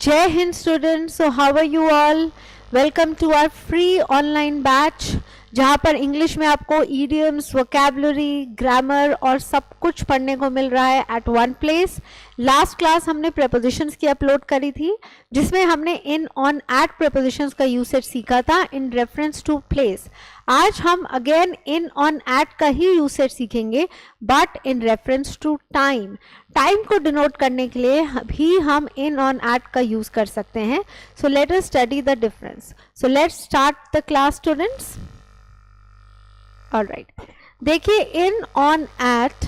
Jai Hind students, so how are you all? Welcome to our free online batch जहाँ पर English में आपको idioms, vocabulary, grammar और सब कुछ पढ़ने को मिल रहा है at one place. Last class हमने prepositions की अपलोड करी थी जिसमें हमने in, on, at prepositions का यूसेज सीखा था in reference to place. आज हम अगेन in, on, at का ही यूसेज सीखेंगे but in reference to time. Time को डिनोट करने के लिए भी हम in, on, at का यूज कर सकते हैं. So let us study the difference. So let's start the class students. Alright, देखिए इन, ऑन, एट.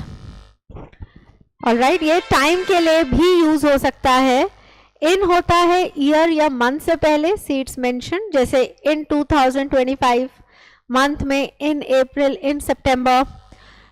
ऑलराइट, ये टाइम के लिए भी यूज हो सकता है. इन होता है ईयर या मंथ से पहले, सी इट्स मेंशन, जैसे इन 2025, मंथ में इन अप्रैल, इन सितंबर.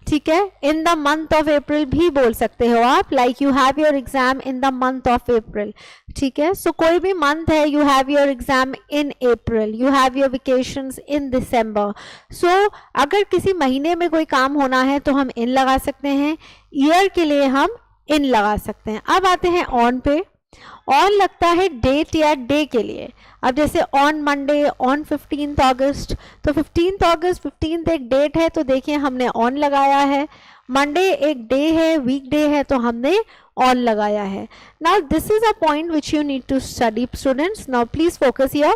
ठीक है, in the month of April भी बोल सकते हो आप, like you have your exam in the month of April. ठीक है, सो कोई भी मंथ है, you have your exam in April, you have your vacations in December. So अगर किसी महीने में कोई काम होना है तो हम इन लगा सकते हैं, ईयर के लिए हम इन लगा सकते हैं. अब आते हैं ऑन पे. ऑन लगता है डेट या डे के लिए. अब जैसे ऑन मंडे, ऑन 15 अगस्त, तो 15 अगस्त, 15 एक डेट है तो देखिए हमने ऑन लगाया है. मंडे एक डे है, वीक डे है तो हमने ऑन लगाया है. Now this is a point which you need to study students. Now please focus here.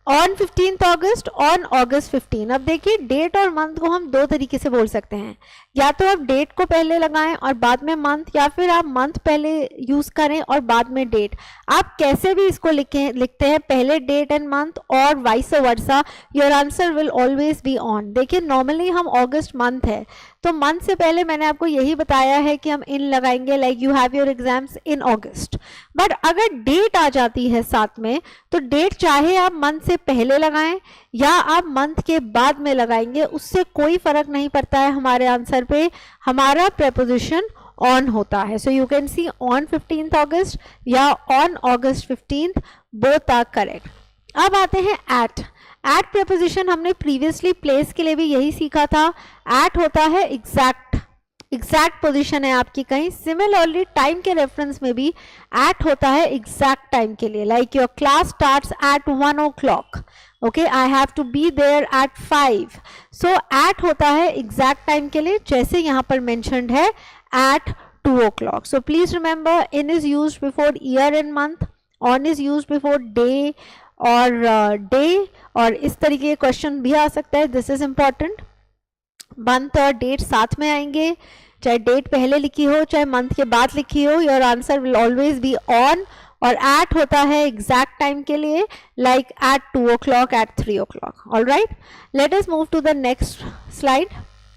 On 15 August, on August 15. अब देखिए डेट और मंथ को हम दो तरीके से बोल सकते हैं. या तो आप डेट को पहले लगाएं और बाद में मंथ, या फिर आप मंथ पहले यूज करें और बाद में डेट. आप कैसे भी इसको लिखते हैं, पहले डेट एंड मंथ और vice versa, your answer will always be on. देखिए नॉर्मली हम अगस्त मंथ है तो मंथ से पहले मैंने आपको यही बताया है कि हम इन लगाएंगे, like you have your exams in August. But अगर डेट आ जाती है साथ में तो डेट चाहे आप मंथ से पहले लगाएं या आप मंथ के बाद में लगाएंगे, उससे कोई फर्क नहीं पड़ता है. हमारे आंसर पे हमारा प्रेपोजिशन ऑन होता है. So you can see on 15 August या on August 15, both are correct. अब आते हैं एट. एट प्रेपोजिशन हमने प्रीवियसली प्लेस के लिए भी यही सीखा था. एट होता है एग्जैक्ट, एग्जैक्ट पोजीशन है आपकी कहीं. सिमिलरली टाइम के रेफरेंस में भी एट होता है एग्जैक्ट टाइम के लिए, like your class starts at 1 o'clock. Okay, I have to be there at 5. So at होता है एग्जैक्ट टाइम के लिए, जैसे यहाँ पर मेंशन्ड है at 2 o'clock. So please remember, in is used before year and month, on is used before day और day, और इस तरीके के क्वेश्चन भी आ सकता है. This is important. मंथ और डेट साथ में आएंगे, चाहे डेट पहले लिखी हो चाहे मंथ के बाद लिखी हो, your answer will always be on. और एट होता है एग्जैक्ट टाइम के लिए, like at 2 o'clock, at 3 o'clock. Alright, let us move to the next slide.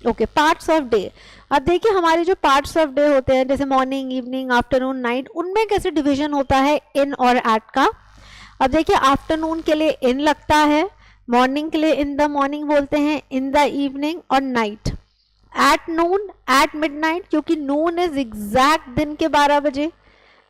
Okay, parts of day. अब देखिए हमारे जो पार्ट्स ऑफ डे होते हैं, जैसे मॉर्निंग, इवनिंग, आफ्टरनून, नाइट, उनमें कैसे डिविजन होता है इन और एट का. अब देखिए आफ्टरनून के लिए इन लगता है, मॉर्निंग के लिए इन द मॉर्निंग बोलते हैं, इन द इवनिंग और night. At noon, at midnight, क्योंकि नून इज एग्जैक्ट दिन के 12 बजे,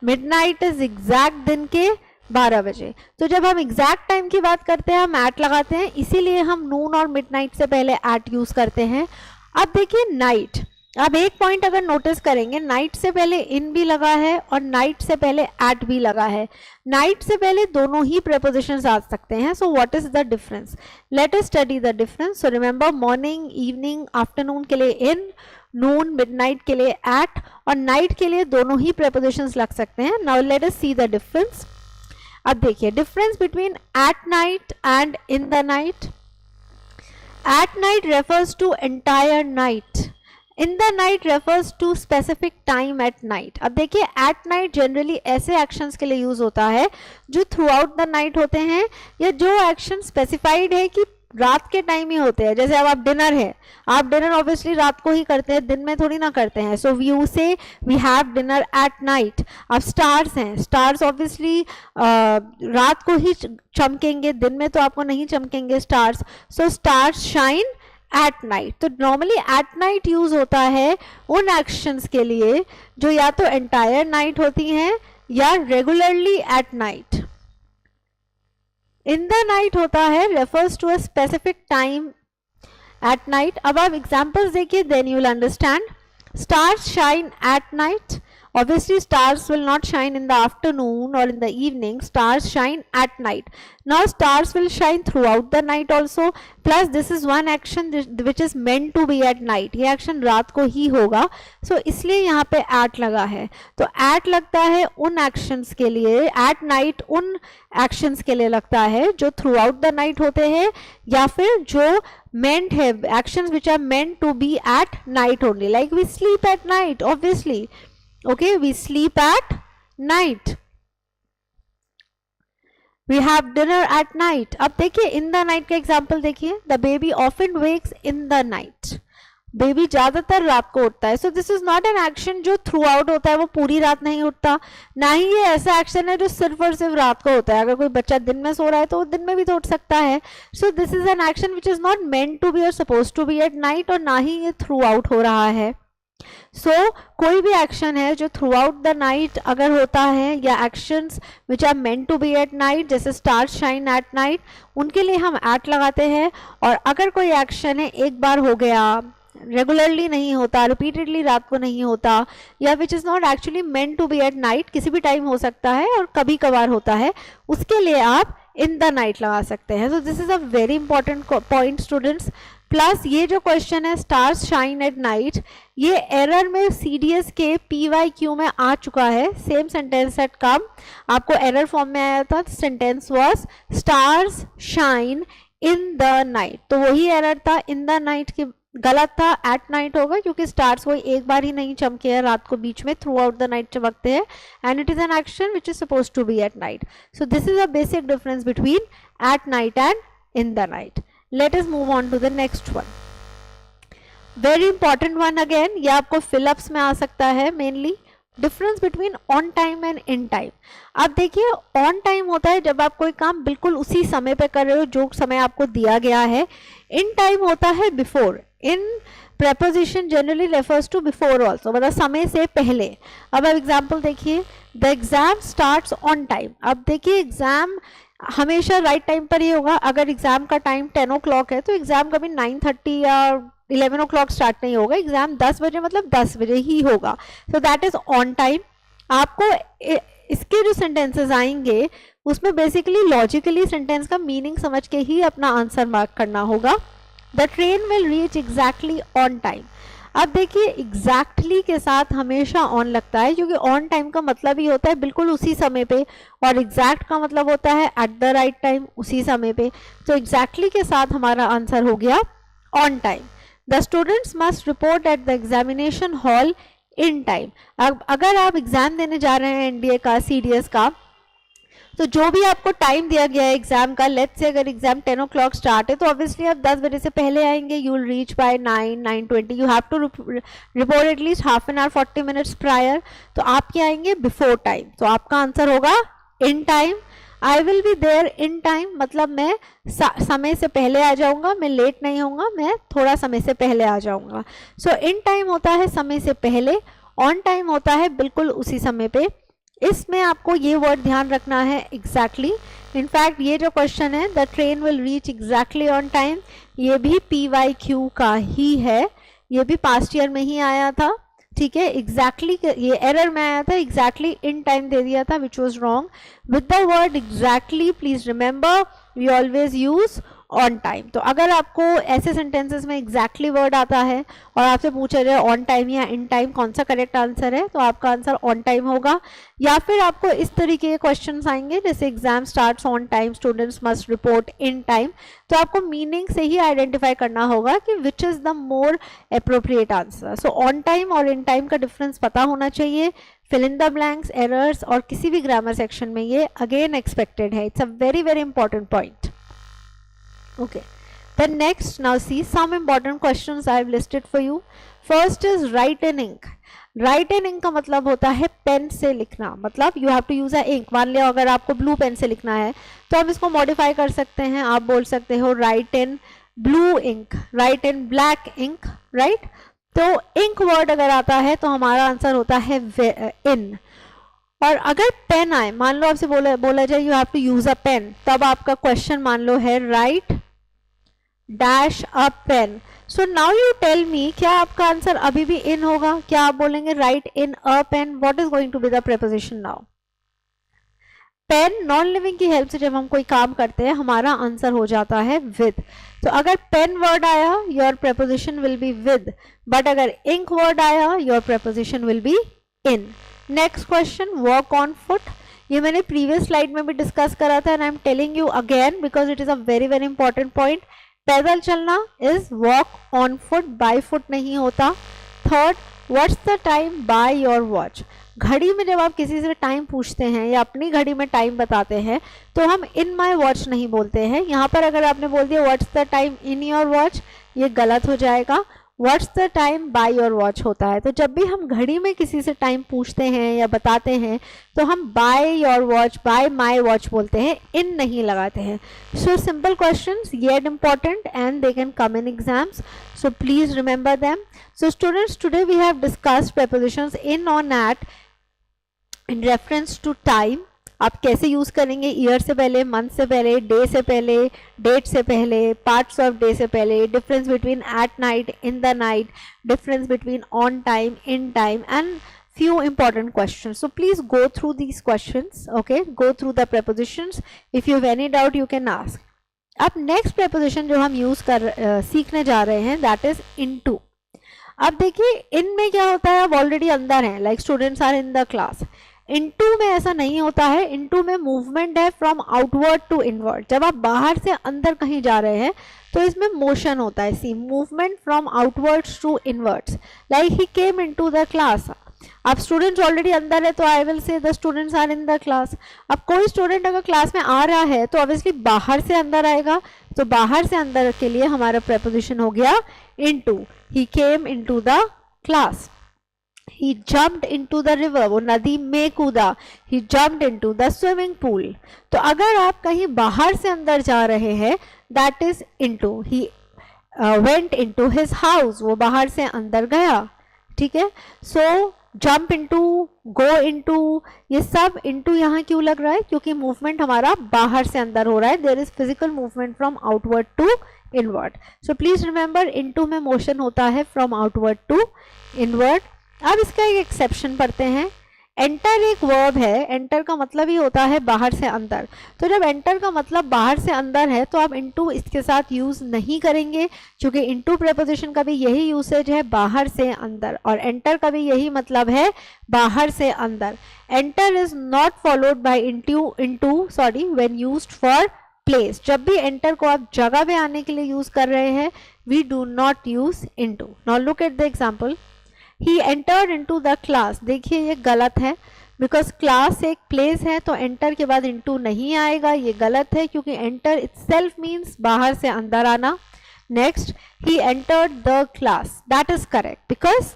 मिडनाइट इज एग्जैक्ट दिन के 12 बजे. तो जब हम एग्जैक्ट टाइम की बात करते हैं हम एट लगाते हैं, इसीलिए हम नून और मिडनाइट से पहले एट यूज करते हैं. अब देखिए नाइट. अब एक पॉइंट अगर नोटिस करेंगे, नाइट से पहले इन भी लगा है और नाइट से पहले एट भी लगा है. नाइट से पहले दोनों ही प्रेपोजिशंस आ सकते हैं. So what is the difference? Late us study the difference. So remember, morning, evening, afternoon के लिए इन, नून, मिडनाइट के लिए एट, और नाइट के लिए दोनों ही प्रेपोजिशंस लग सकते हैं. Now let us see the difference. अब देखिए difference between at night and in the night. At night refers to entire night. In the night refers to specific time at night. अब देखिए at night जनरली ऐसे actions के लिए use होता है जो थ्रू आउट द नाइट होते हैं, या जो एक्शन स्पेसिफाइड है कि रात के टाइम ही होते हैं. जैसे अब डिनर है, आप डिनर ऑब्वियसली रात को ही करते हैं, दिन में थोड़ी ना करते हैं. So we say we have dinner at night. अब स्टार्स हैं, स्टार्स ऑब्वियसली रात को ही चमकेंगे, दिन में तो आपको नहीं चमकेंगे stars. So stars shine at night. तो नॉर्मली एट नाइट यूज होता है उन एक्शंस के लिए जो या तो एंटायर नाइट होती हैं या regularly at night. In the night होता है refers to a specific time at night. अब आप एग्जांपल्स देखिए, then you will understand. Stars shine at night Obviously stars will not shine in the afternoon or in the evening, stars shine at night. Now stars will shine throughout the night also, plus this is one action which is meant to be at night. ये action रात को ही होगा, so इसलिए यहाँ पे at लगा है. तो at लगता है उन actions के लिए, at night उन actions के लिए लगता है जो throughout the night होते हैं, या फिर जो meant है, actions which are meant to be at night only, like we sleep at night obviously. Okay, we sleep at night, we have dinner at night. अब देखिए in the night का example देखिए, the baby often wakes in the night. Baby ज्यादातर रात को उठता है. So this is not an action जो थ्रू आउट होता है, वो पूरी रात नहीं उठता. ना ही ये ऐसा एक्शन है जो सिर्फ और सिर्फ रात को होता है. अगर कोई बच्चा दिन में सो रहा है तो वो दिन में भी तो उठ सकता है. So this is an action which is not meant to be और suppose to be at night, और ना ही ये थ्रू आउट हो रहा है. कोई भी एक्शन है जो थ्रू आउट द नाइट अगर होता है, या actions which are meant to be at night, जैसे स्टार्स शाइन एट नाइट, उनके लिए हम एट लगाते हैं. और अगर कोई एक्शन है एक बार हो गया, रेगुलरली नहीं होता, रिपीटेडली रात को नहीं होता, या which is not actually meant to be at night, किसी भी टाइम हो सकता है और कभी कभार होता है, उसके लिए आप इन द नाइट लगा सकते हैं. सो this is a very important point students. Plus ये जो क्वेश्चन है स्टार्स शाइन एट नाइट, ये एरर में CDS के PYQ में आ चुका है. सेम सेंटेंस एट कम, आपको एरर फॉर्म में आया था. Sentence was stars shine in the night, तो वही एरर था. इन द नाइट की गलत था, एट नाइट होगा, क्योंकि स्टार्स कोई एक बार ही नहीं चमके हैं, रात को बीच में थ्रू आउट द नाइट चमकते हैं. And it is an action which is suppose to be at night. So this is a basic difference between at night and in the night. Let us move on to the next one. Very important one again, ये आपको fill-ups में आ सकता है. Mainly difference between on time and in time. अब देखिए on time होता है जब आप कोई काम बिल्कुल उसी समय पे कर रहे हो जो समय आपको दिया गया है. इन टाइम होता है before. In preposition generally refers to before also, मतलब समय से पहले. अब आप एग्जाम्पल देखिए, the exam starts on time. अब देखिए एग्जाम हमेशा राइट टाइम पर ही होगा. अगर एग्जाम का टाइम 10 o'clock है तो एग्जाम कभी 9:30 या 11 o'clock स्टार्ट नहीं होगा. एग्जाम 10 बजे मतलब 10 बजे ही होगा. So that is on time. आपको इसके जो सेंटेंसेस आएंगे उसमें बेसिकली लॉजिकली सेंटेंस का मीनिंग समझ के ही अपना आंसर मार्क करना होगा. The train will reach exactly on time. अब देखिए एग्जैक्टली के साथ हमेशा ऑन लगता है, क्योंकि ऑन टाइम का मतलब ही होता है बिल्कुल उसी समय पे, और एग्जैक्ट का मतलब होता है एट द राइट टाइम, उसी समय पे. तो एग्जैक्टली के साथ हमारा आंसर हो गया on time. The students must report at the examination hall in time. अब अगर आप एग्जाम देने जा रहे हैं NDA का, CDS का, तो जो भी आपको टाइम दिया गया है एग्जाम का, लेट्स से अगर एग्जाम 10 o'clock स्टार्ट है तो ऑब्वियसली आप 10 बजे से पहले आएंगे. You will reach by 9:20. You have to report at least half an hour 40 minutes prior. तो आप क्या आएंगे बिफोर टाइम. तो आपका आंसर होगा in time. I will be there in time मतलब मैं समय से पहले आ जाऊंगा, मैं लेट नहीं होऊंगा, मैं थोड़ा समय से पहले आ जाऊंगा. सो इन टाइम होता है समय से पहले, ऑन टाइम होता है बिल्कुल उसी समय पे. इसमें आपको ये वर्ड ध्यान रखना है एग्जैक्टली. इनफैक्ट ये जो क्वेश्चन है the train will reach exactly on time, ये भी PYQ का ही है. ये भी पास्ट ईयर में ही आया था. ठीक है, एग्जैक्टली ये एरर में आया था, एग्जैक्टली इन टाइम दे दिया था which was wrong. With the word exactly please remember we always use on time. तो अगर आपको ऐसे सेंटेंसेस में एग्जैक्टली वर्ड आता है और आपसे पूछा जाए ऑन टाइम या इन टाइम कौन सा करेक्ट आंसर है, तो आपका आंसर ऑन टाइम होगा. या फिर आपको इस तरीके के क्वेश्चंस आएंगे जैसे exam starts on time, students must report in time, तो आपको मीनिंग से ही आइडेंटिफाई करना होगा कि which is the more appropriate answer. So on time और इन टाइम का डिफरेंस पता होना चाहिए. Fill in the blanks, errors और किसी भी ग्रामर सेक्शन में ये अगेन एक्सपेक्टेड है. It's a very very important point. Okay, then next, now see some important questions I have listed for you. First is write in ink. Write in ink का मतलब होता है pen से लिखना. मतलब you have to use a ink. मान लिया अगर आपको ब्लू पेन से लिखना है तो आप इसको मॉडिफाई कर सकते हैं. आप बोल सकते हो write in blue ink, write in black ink, right? तो ink वर्ड अगर आता है तो हमारा आंसर होता है in. और अगर पेन आए, मान लो आपसे बोला जाए you have to use a pen, तब आपका क्वेश्चन मान लो है write dash a pen. So now you tell me, क्या आपका आंसर अभी भी इन होगा? क्या आप बोलेंगे write in a pen? What is going to be the preposition now? Pen non living की हेल्प से जब हम कोई काम करते हैं हमारा आंसर हो जाता है विद. तो अगर पेन वर्ड आया your preposition will be with, but अगर इंक वर्ड आया your preposition will be in. Next question, walk on foot. ये मैंने प्रीवियस स्लाइड में भी डिस्कस करा था and I am telling you again because it is a very very important point. पैदल चलना is walk on foot, by foot नहीं होता. Third, what's the time by your watch. घड़ी में जब आप किसी से टाइम पूछते हैं या अपनी घड़ी में टाइम बताते हैं तो हम इन माई वॉच नहीं बोलते हैं. यहाँ पर अगर आपने बोल दिया what's the time in your watch, ये गलत हो जाएगा. What's the time by your watch होता है. तो जब भी हम घड़ी में किसी से टाइम पूछते हैं या बताते हैं तो हम by your watch, bye my watch बोलते हैं, इन नहीं लगाते हैं. So simple questions yet important and they can come in exams, so please remember them. So students, today we have discussed prepositions in, on, at in reference to time. आप कैसे use करेंगे? Year से पहले, month से पहले, day से पहले, date से पहले, पार्ट्स ऑफ डे से पहले, difference between at night, in the night, difference between on time, in time, and few important questions. So please go through these questions, okay? Go through the prepositions. If you have any doubt, you can ask. अब next preposition जो हम use सीखने जा रहे हैं that is into. अब देखिए इन में क्या होता है, अब ऑलरेडी अंदर है, like students are in the class. Into में ऐसा नहीं होता है. इनटू में मूवमेंट है फ्रॉम आउटवर्ड टू इनवर्ड. जब आप बाहर से अंदर कहीं जा रहे हैं तो इसमें मोशन होता है. See, movement from outwards to inwards. Like he came into the class. अब स्टूडेंट्स ऑलरेडी अंदर है तो I will say the students are in the class. अब कोई स्टूडेंट अगर क्लास में आ रहा है तो ऑब्वियसली बाहर से अंदर आएगा. तो बाहर से अंदर के लिए हमारा प्रेपोजिशन हो गया into. He came into the class. He jumped into the river, वो नदी में कूदा. He jumped into the swimming pool. तो अगर आप कहीं बाहर से अंदर जा रहे हैं that is into. He went into his house, वो बाहर से अंदर गया. ठीक है. सो जंप इनटू, गो इनटू, ये सब इनटू यहाँ क्यों लग रहा है? क्योंकि मूवमेंट हमारा बाहर से अंदर हो रहा है. There is physical movement from outward to inward. So please remember into में मोशन होता है फ्रॉम आउटवर्ड टू इनवर्ड. अब इसका एक एक्सेप्शन पढ़ते हैं. एंटर एक वर्ब है. एंटर का मतलब ही होता है बाहर से अंदर. तो जब एंटर का मतलब बाहर से अंदर है तो आप इनटू इसके साथ यूज नहीं करेंगे क्योंकि इनटू प्रेपोजिशन का भी यही यूसेज है, बाहर से अंदर, और एंटर का भी यही मतलब है, बाहर से अंदर. Enter is not followed by into when used for place. जब भी एंटर को आप जगह पे आने के लिए यूज कर रहे हैं we do not use into. Now look at the example. He entered into the class. देखिए ये गलत है बिकॉज क्लास एक प्लेस है तो एंटर के बाद इनटू नहीं आएगा. ये गलत है क्योंकि एंटर इटसेल्फ मीन्स बाहर से अंदर आना. Next, he entered the class. That is correct because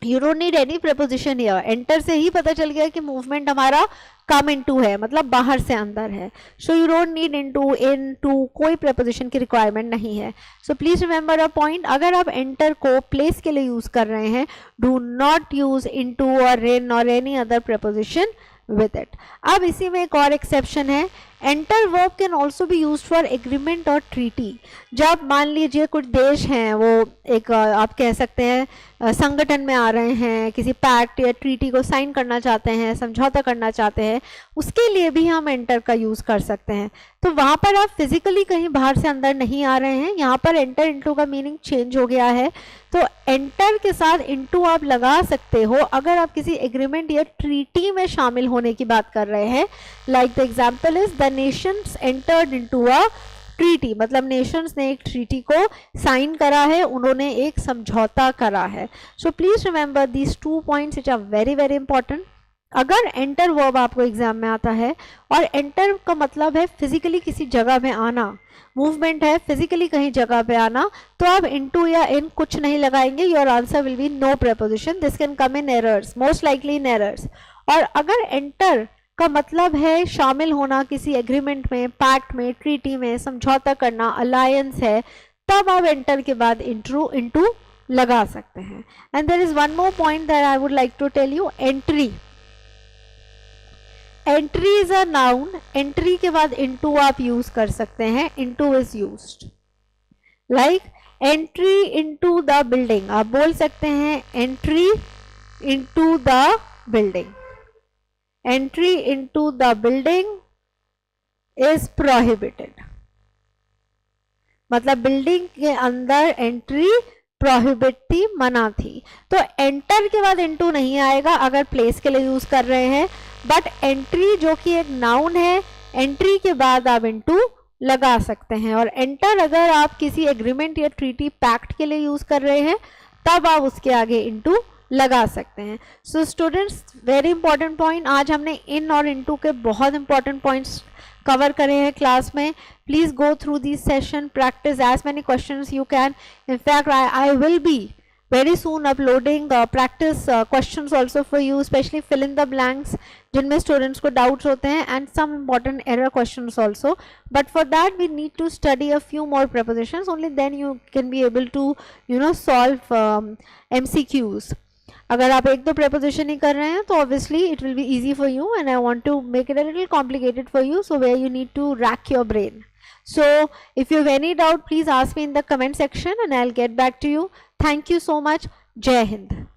you don't need any preposition here. Enter से ही पता चल गया कि मूवमेंट हमारा कम इनटू है, मतलब बाहर से अंदर है. So you don't need into, into, कोई प्रेपोजिशन की रिक्वायरमेंट नहीं है. So please remember a point. अगर आप एंटर को प्लेस के लिए यूज कर रहे हैं डू नॉट यूज इनटू और इन और any other preposition with it. अब इसी में एक और एक्सेप्शन है. Enter verb can also be use for agreement और ट्रीटी. जब मान लीजिए कुछ देश हैं वो एक आप कह सकते हैं संगठन में आ रहे हैं, किसी पैक्ट या ट्रीटी को साइन करना चाहते हैं, समझौता करना चाहते हैं, उसके लिए भी हम एंटर का यूज कर सकते हैं. तो वहाँ पर आप फिजिकली कहीं बाहर से अंदर नहीं आ रहे हैं. यहाँ पर एंटर इनटू का मीनिंग चेंज हो गया है. तो एंटर के साथ इनटू आप लगा सकते हो अगर आप किसी एग्रीमेंट या ट्रीटी में शामिल होने की बात कर रहे हैं. Like the example is the Nations entered into a treaty. मतलब नेशंस ने एक ट्रीटी को साइन करा है, उन्होंने एक समझौता करा है. So please remember these 2 points which are very very important. अगर एंटर वर्ब आपको एग्जाम में आता है और एंटर का मतलब है फिजिकली किसी जगह में आना, मूवमेंट है फिजिकली कहीं जगह पे आना, तो आप इनटू या इन कुछ नहीं लगाएंगे. Your answer will be no preposition. This can come in errors, most likely in errors. और अगर एंटर का मतलब है शामिल होना किसी एग्रीमेंट में, पैक्ट में, ट्रीटी में, समझौता करना, अलायंस है, तब आप एंटर के बाद इनटू लगा सकते हैं. And there is one more point that I would like to tell you. Entry. Entry is a noun. Entry के बाद इनटू आप यूज कर सकते हैं. Into is used. Like entry into the building, आप बोल सकते हैं entry into the building, entry into the building is prohibited, मतलब बिल्डिंग के अंदर एंट्री प्रोहिबिट थी, मना थी। तो एंटर के बाद इनटू नहीं आएगा अगर प्लेस के लिए यूज कर रहे हैं, बट एंट्री जो कि एक नाउन है, एंट्री के बाद आप इनटू लगा सकते हैं। और एंटर अगर आप किसी एग्रीमेंट या ट्रीटी पैक्ट के लिए यूज कर रहे हैं तब आप उसके आगे इनटू लगा सकते हैं। So students, very important point, आज हमने इन और इनटू के बहुत इंपॉर्टेंट पॉइंट्स कवर करे हैं क्लास में। Please go through this session, practice as many questions you can. In fact, I will be very soon uploading practice questions also for you, especially fill in the blanks जिनमें students को doubts होते हैं, and some important error questions also. But for that we need to study a few more prepositions, only then you can be able to solve MCQs. अगर आप एक दो preposition ही कर रहे हैं तो obviously it will be easy for you, and I want to make it a little complicated for you, so where you need to rack your brain. So if you have any doubt, please ask me in the comment section and I'll get back to you. Thank you so much. Jai Hind.